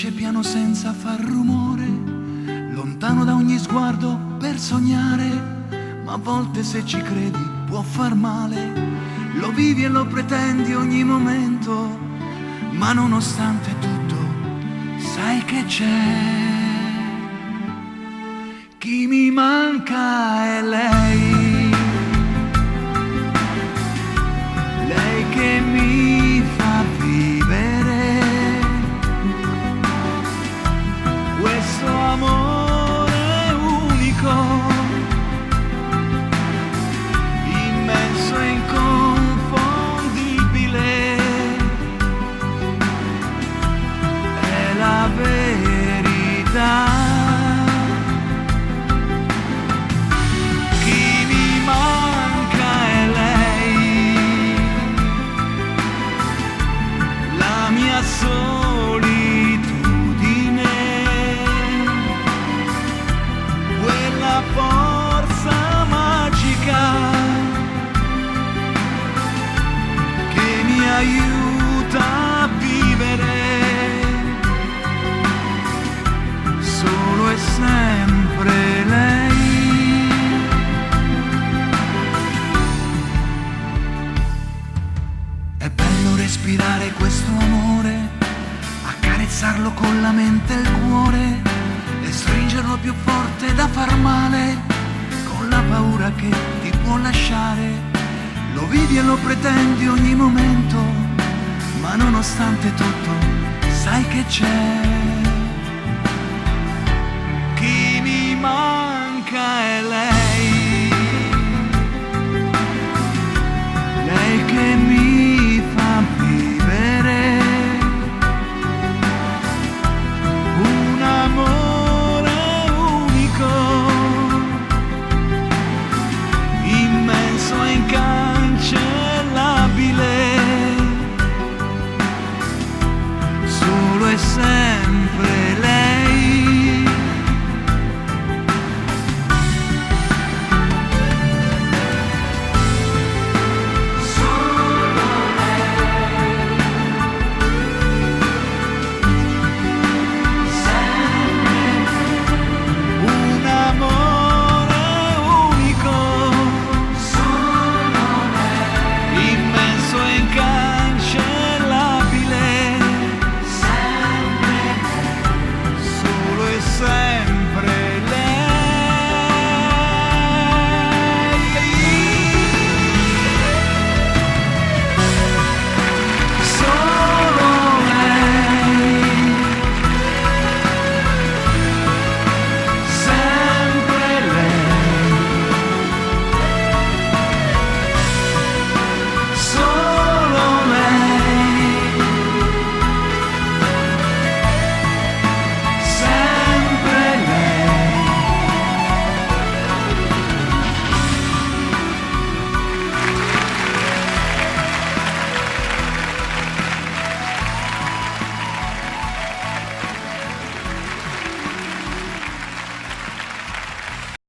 cresce piano senza far rumore, lontano da ogni sguardo per sognare, ma a volte se ci credi può far male. Lo vivi e lo pretendi ogni momento, ma nonostante tutto sai che c'è. Chi mi manca è lei, lei che mi fa vivere questo amore unico, immenso e inconfondibile, è la verità. Solitudine, quella forza magica che mi aiuta a vivere solo e sempre lei. È bello respirare questo amore, accarezzarlo con la mente e il cuore e stringerlo più forte da far male, con la paura che ti può lasciare. Lo vivi e lo pretendi ogni momento, ma nonostante tutto sai che c'è. Chi mi manca è lei, lei che mi fa vivere un amore unico, immenso e incancellabile, solo e sempre